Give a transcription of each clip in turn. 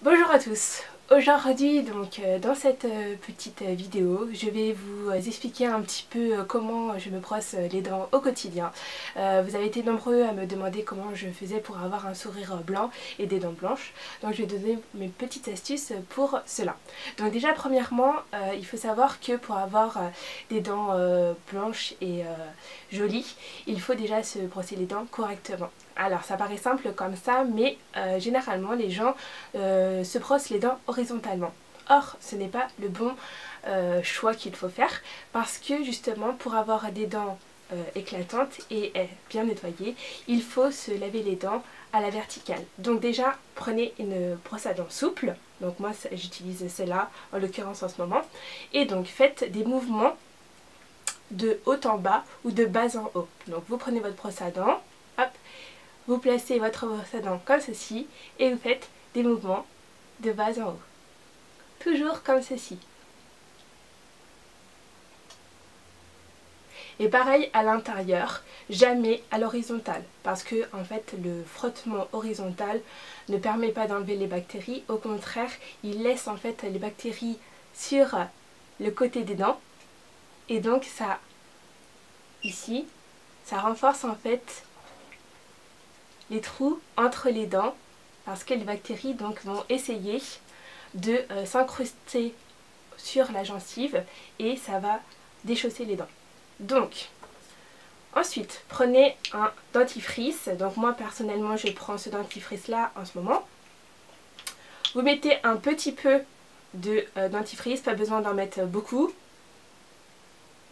Bonjour à tous. Aujourd'hui donc dans cette petite vidéo je vais vous expliquer un petit peu comment je me brosse les dents au quotidien. Vous avez été nombreux à me demander comment je faisais pour avoir un sourire blanc et des dents blanches. Donc je vais donner mes petites astuces pour cela. Donc déjà premièrement il faut savoir que pour avoir des dents blanches et jolies, il faut déjà se brosser les dents correctement. Alors ça paraît simple comme ça, mais généralement les gens se brossent les dents horizontalement. Or ce n'est pas le bon choix qu'il faut faire, parce que justement pour avoir des dents éclatantes et bien nettoyées, il faut se laver les dents à la verticale. Donc déjà prenez une brosse à dents souple, donc moi j'utilise celle-là en l'occurrence en ce moment, et donc faites des mouvements de haut en bas ou de bas en haut. Donc vous prenez votre brosse à dents, hop, vous placez votre brosse à dents comme ceci et vous faites des mouvements de bas en haut. Toujours comme ceci. Et pareil à l'intérieur, jamais à l'horizontale, parce que en fait le frottement horizontal ne permet pas d'enlever les bactéries, au contraire il laisse en fait les bactéries sur le côté des dents, et donc ça, ici, ça renforce en fait les trous entre les dents, parce que les bactéries donc vont essayer de s'incruster sur la gencive et ça va déchausser les dents. Donc ensuite prenez un dentifrice. Donc moi personnellement je prends ce dentifrice là en ce moment. Vous mettez un petit peu de dentifrice, pas besoin d'en mettre beaucoup.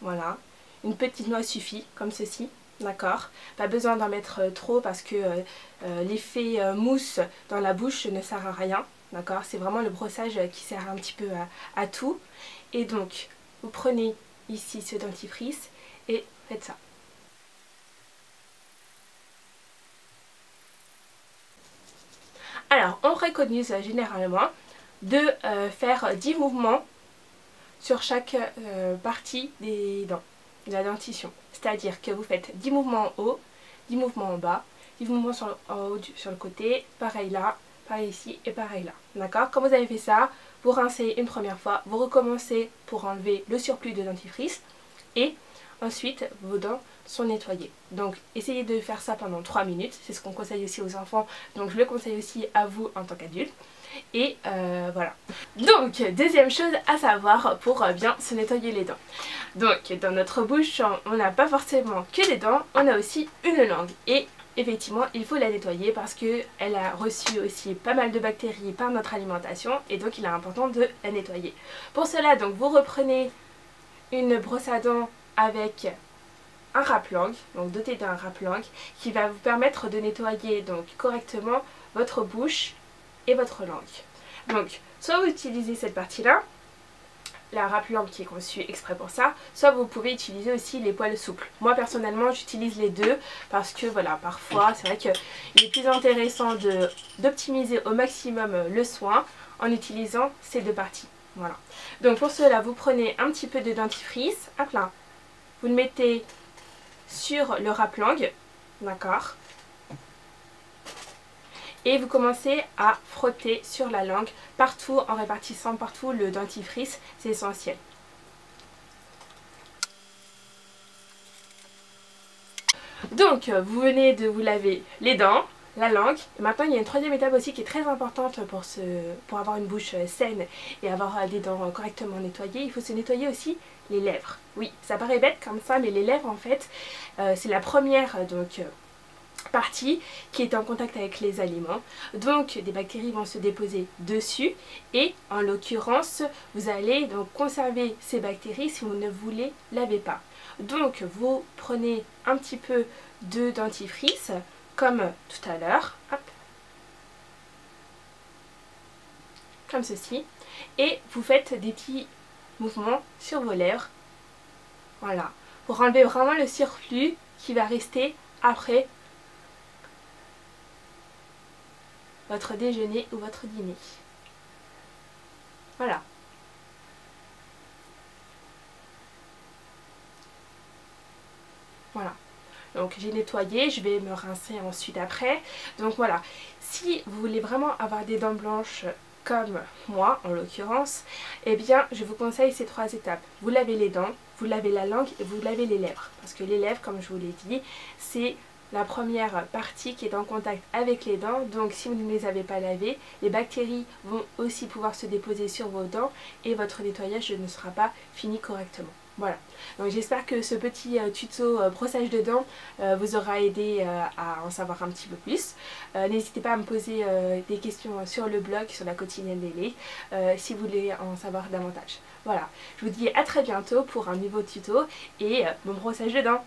Voilà, une petite noix suffit comme ceci. D'accord, pas besoin d'en mettre trop parce que l'effet mousse dans la bouche ne sert à rien. D'accord, c'est vraiment le brossage qui sert un petit peu à tout. Et donc, vous prenez ici ce dentifrice et faites ça. Alors, on préconise généralement de faire 10 mouvements sur chaque partie des dents, de la dentition. C'est-à-dire que vous faites 10 mouvements en haut, 10 mouvements en bas, 10 mouvements en haut sur le côté, pareil là, pareil ici et pareil là. D'accord? Quand vous avez fait ça, vous rincez une première fois, vous recommencez pour enlever le surplus de dentifrice et ensuite vos dents sont nettoyées. Donc essayez de faire ça pendant 3 minutes, c'est ce qu'on conseille aussi aux enfants, donc je le conseille aussi à vous en tant qu'adulte. Et voilà. Donc deuxième chose à savoir pour bien se nettoyer les dents. Donc dans notre bouche on n'a pas forcément que des dents, on a aussi une langue. Et effectivement il faut la nettoyer parce qu'elle a reçu aussi pas mal de bactéries par notre alimentation, et donc il est important de la nettoyer. Pour cela donc vous reprenez une brosse à dents avec un râpe-langue, donc doté d'un râpe-langue qui va vous permettre de nettoyer donc correctement votre bouche et votre langue. Donc soit vous utilisez cette partie là, la râpe-langue qui est conçue exprès pour ça, soit vous pouvez utiliser aussi les poils souples. Moi personnellement j'utilise les deux parce que voilà, parfois c'est vrai qu'il est plus intéressant d'optimiser au maximum le soin en utilisant ces deux parties. Voilà. Donc pour cela vous prenez un petit peu de dentifrice, hop là, vous le mettez sur le râpe-langue, d'accord, et vous commencez à frotter sur la langue partout en répartissant partout le dentifrice, c'est essentiel. Donc vous venez de vous laver les dents, la langue, et maintenant il y a une troisième étape aussi qui est très importante pour avoir une bouche saine et avoir des dents correctement nettoyées. Il faut se nettoyer aussi les lèvres. Oui, ça paraît bête comme ça, mais les lèvres en fait c'est la première partie qui est en contact avec les aliments, donc des bactéries vont se déposer dessus et en l'occurrence vous allez donc conserver ces bactéries si vous ne vous les lavez pas. Donc vous prenez un petit peu de dentifrice comme tout à l'heure, comme ceci, et vous faites des petits mouvements sur vos lèvres, voilà, pour enlever vraiment le surplus qui va rester après votre déjeuner ou votre dîner. Voilà. Voilà. Donc j'ai nettoyé, je vais me rincer ensuite après. Donc voilà. Si vous voulez vraiment avoir des dents blanches comme moi en l'occurrence, eh bien je vous conseille ces 3 étapes. Vous lavez les dents, vous lavez la langue et vous lavez les lèvres. Parce que les lèvres, comme je vous l'ai dit, c'est la première partie qui est en contact avec les dents. Donc si vous ne les avez pas lavées, les bactéries vont aussi pouvoir se déposer sur vos dents et votre nettoyage ne sera pas fini correctement. Voilà, donc j'espère que ce petit tuto brossage de dents vous aura aidé à en savoir un petit peu plus. N'hésitez pas à me poser des questions sur le blog, sur la quotidienne des laits, si vous voulez en savoir davantage. Voilà, je vous dis à très bientôt pour un nouveau tuto et bon brossage de dents.